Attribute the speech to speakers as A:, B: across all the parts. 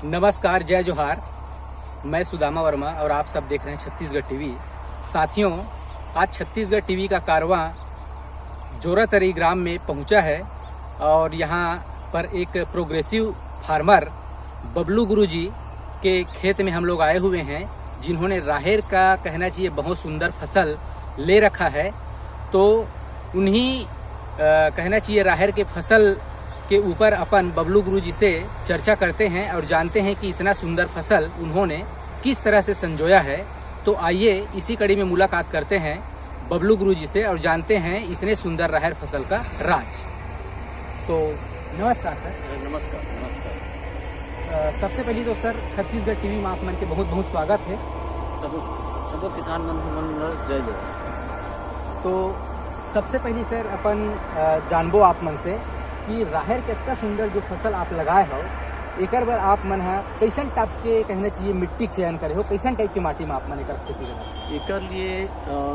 A: नमस्कार, जय जोहार। मैं सुदामा वर्मा और आप सब देख रहे हैं छत्तीसगढ़ टीवी। साथियों, आज छत्तीसगढ़ टीवी का कारवां जोरातरी ग्राम में पहुंचा है और यहां पर एक प्रोग्रेसिव फार्मर बबलू गुरुजी के खेत में हम लोग आए हुए हैं, जिन्होंने राहेर का कहना चाहिए बहुत सुंदर फसल ले रखा है। तो उन्हीं कहना चाहिए राहेर के फसल के ऊपर अपन बबलू गुरुजी से चर्चा करते हैं और जानते हैं कि इतना सुंदर फसल उन्होंने किस तरह से संजोया है। तो आइए इसी कड़ी में मुलाकात करते हैं बबलू गुरुजी से और जानते हैं इतने सुंदर राहेर फसल का राज। तो नमस्कार सर।
B: नमस्कार।
A: सबसे पहले तो सर छत्तीसगढ़ टीवी में आप मन के बहुत बहुत स्वागत है।
B: सबो किसान मन जय जय।
A: तो सबसे पहले सर अपन जानबो आप मन से कि राहेर के इतना सुंदर जो फसल आप लगाए हो, एकर बर आप मन है कैसन टाइप के कहना चाहिए मिट्टी चयन करे हो, कैसन टाइप की माटी में आप मन एकर खेती करें?
B: एकर लिए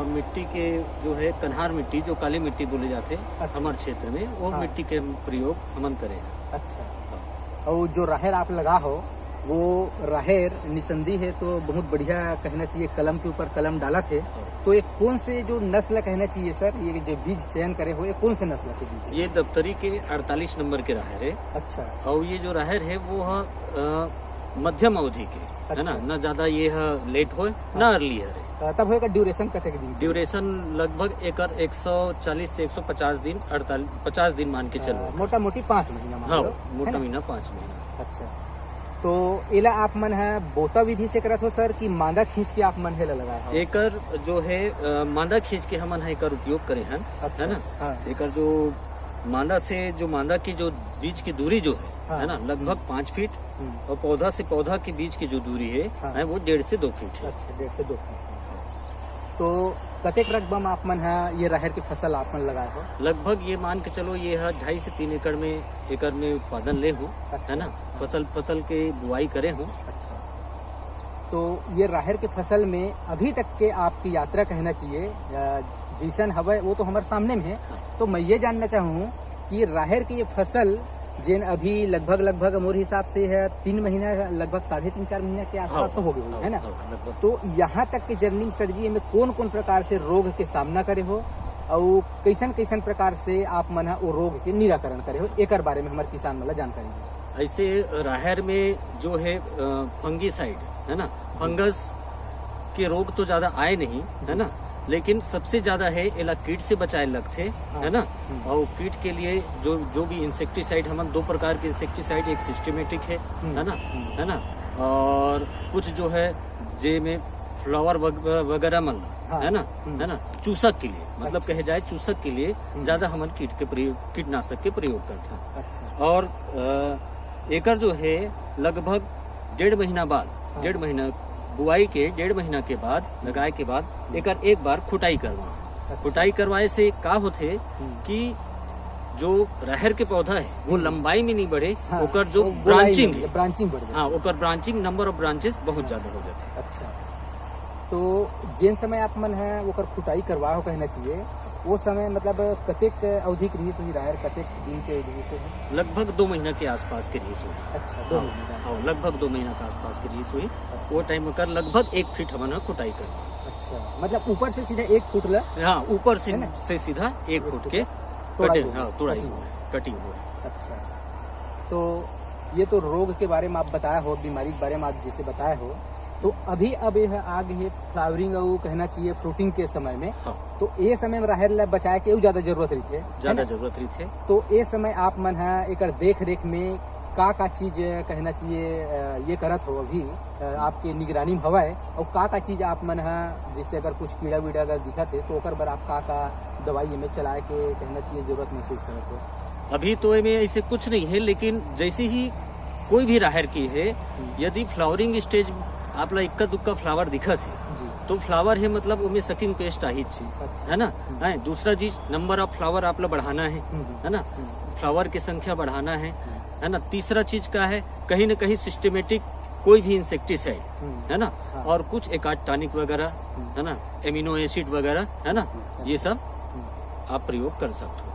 B: मिट्टी के जो है कन्हार मिट्टी, जो काली मिट्टी बोले जाते
A: अच्छा।
B: हमारे क्षेत्र में, वो
A: हाँ।
B: मिट्टी के प्रयोग हमन करे हैं।
A: अच्छा। और जो राहेर आप लगा हो वो राहेर निसंदी है, तो बहुत बढ़िया कहना चाहिए, कलम के ऊपर कलम डाला थे। तो एक कौन से जो नस्ल कहना चाहिए सर, ये जो बीज चयन करे हो, ये कौन से नस्ल के बीज?
B: ये दफ्तरी के 48 नंबर के राहेर है।
A: अच्छा।
B: और ये जो राहेर है वो मध्यम अवधि के है ना,
A: अच्छा।
B: न ज्यादा ये लेट हो न अर्ली है।
A: तब होगा ड्यूरेशन कतेक दिन?
B: ड्यूरेशन लगभग एकर 140 से 150 दिन, 50 दिन मान के चलो।
A: मोटा मोटी 5 महीना मान
B: हाँ,
A: लो,
B: मोटा
A: है ना?
B: महीना 5 महीना।
A: अच्छा। तो एला आप मन है बोता विधि से करत हो सर कि मांदा खींच के आप मन है लगाए हो?
B: एकर जो है मांदा खींच के हमन एकर उपयोग करे हैं।
A: अच्छा।
B: है ना।
A: हाँ।
B: एकर जो मांदा की जो बीज की दूरी जो
A: हाँ।
B: है ना, लगभग 5 फीट, और पौधा से पौधा के बीच की जो दूरी
A: हाँ।
B: है वो 1.5 से 2 फीट है।
A: अच्छा, 1.5 से 2 फीट। तो कतेक रकबम आप मन है ये राहेर की फसल आप मन लगाए हो?
B: लगभग ये मान के चलो ये 2.5 से 3 एकड़ में उत्पादन ले हो।
A: अच्छा।
B: है ना। फसल के बुआई करे हो।
A: अच्छा। तो ये राहेर के फसल में अभी तक के आपकी यात्रा कहना चाहिए जैसन हवा वो तो हमारे सामने में है। तो मैं ये जानना चाहूँ कि राहेर की ये फसल जिन अभी लगभग मोर हिसाब से है 3 महीना, लगभग 3.5-4 महीना के आसपास तो हो गई है ना। तो यहाँ तक के जर्नी में सर जी में कौन प्रकार से रोग के सामना करे हो और कैसन प्रकार से आप मन वो रोग के निराकरण करे हो, एक बारे में हमारे किसान वाला जानकारी दीजिए।
B: ऐसे राहेर में जो है फंगीसाइड है ना, फंगस के रोग तो ज्यादा आए नहीं है ना, लेकिन सबसे ज्यादा है एला कीट से बचाए लगते है ना। और कीट के लिए जो भी इंसेक्टिसाइड, हम 2 प्रकार के इंसेक्टिसाइड, एक सिस्टमेटिक है ना, और कुछ जो है जे में फ्लावर वगैरह मन है ना, चूसक के लिए, मतलब
A: अच्छा।
B: कहे जाए चूसक के लिए ज्यादा हमन कीटनाशक के प्रयोग करते हैं।
A: अच्छा।
B: और एकर जो है लगभग 1.5 महीना बाद, 1.5 महीना बुआई के 1.5 महीना के बाद, लगाए के बाद एकर एक बार खुटाई करवा।
A: अच्छा।
B: खुटाई करवाए से का होथे कि जो राहेर के पौधा है वो लंबाई में नहीं बढ़े,
A: हाँ,
B: ओकर जो
A: ब्रांचिंग
B: है,
A: बढ़ जाए।
B: हाँ, ओकर ब्रांचिंग, नंबर ऑफ ब्रांचेस बहुत ज्यादा हो जाते।
A: अच्छा। तो जिन समय आप मन है ओकर खुटाई करवा हो कहना चाहिए, वो समय मतलब कतेक अवधि के रही राहेर, कतेक दिन के अवधि से है?
B: लगभग 2 महीना के आसपास के रीस हुई।
A: अच्छा, 2 महीने।
B: हाँ, लगभग 2 महीना के आसपास के रीस हुई। वो टाइम कर लगभग 1 फीट हमन खुटाई करवा।
A: अच्छा, मतलब ऊपर से सीधा 1 फुट ला?
B: हाँ, ऊपर
A: है ना?
B: से सीधा 1 फुट के
A: तोड़ाई
B: तुड़ाई हुआ है, कटिंग हुआ है।
A: अच्छा। तो ये तो रोग के बारे में आप बताया हो, बीमारी के बारे में आप जैसे बताए हो, तो अभी अब यह आगे है फ्लावरिंग और कहना चाहिए फ्रूटिंग के समय में।
B: हाँ।
A: तो ये समय में राहेर ला बचाए के ज्यादा जरूरत रही है,
B: ज्यादा जरूरत रही थे।
A: तो ये समय आप मन है एक देख रेख में का चीज कहना चाहिए ये करत हो अभी आपके निगरानी में हवाए, और का चीज आप मन है जिससे अगर कुछ कीड़ा वीड़ा अगर दिखत है तो ओकर बर आप का दवाई में चलाए के कहना चाहिए जरूरत महसूस करत हो?
B: अभी तो में ऐसे कुछ नहीं है, लेकिन जैसे ही कोई भी राहेर की है, यदि फ्लावरिंग स्टेज आपला इक्का दुक्का फ्लावर दिखत है तो फ्लावर है, मतलब उनमें सकिंग पेस्ट आई छी, है ना। है दूसरा चीज, नंबर ऑफ फ्लावर आपला बढ़ाना है ना, फ्लावर की संख्या बढ़ाना है ना। तीसरा चीज का है, कहीं न कहीं सिस्टमेटिक कोई भी इंसेक्टिसाइड है ना, और कुछ एकाट टॉनिक वगैरह है ना, एमिनो एसिड वगैरह है ना, ये सब आप प्रयोग कर सकते हो।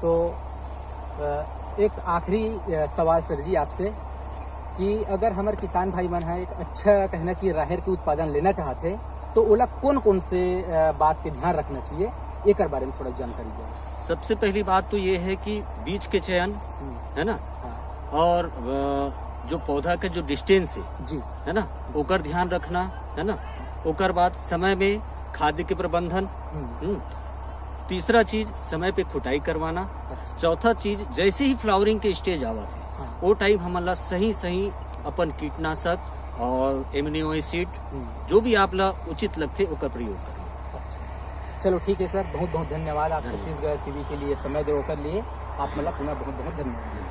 A: तो एक आखिरी सवाल सर जी आपसे कि अगर हमारे किसान भाई मन है एक अच्छा कहना चाहिए राहर के उत्पादन लेना चाहते तो ओला कौन कौन से बात के ध्यान रखना चाहिए एक बारे में थोड़ा जानकारी दिया।
B: सबसे पहली बात तो ये है कि बीज के चयन, है ना,
A: हाँ
B: और जो पौधा के जो डिस्टेंस
A: जी
B: है ना, ओकर ध्यान रखना, है ना। ओकर बाद समय में खाद्य के प्रबंधन, तीसरा चीज समय पे खुटाई करवाना,
A: अच्छा
B: चौथा चीज जैसे ही फ्लावरिंग के स्टेज आवत है
A: हाँ
B: वो टाइम हमला सही सही अपन कीटनाशक और एमिनो एसिड जो भी आपला उचित लगते ओकर प्रयोग करें।
A: अच्छा चलो ठीक है सर, बहुत बहुत धन्यवाद आप छत्तीसगढ़ टीवी के लिए समय दे कर लिए आप मतलब पुनः बहुत बहुत धन्यवाद।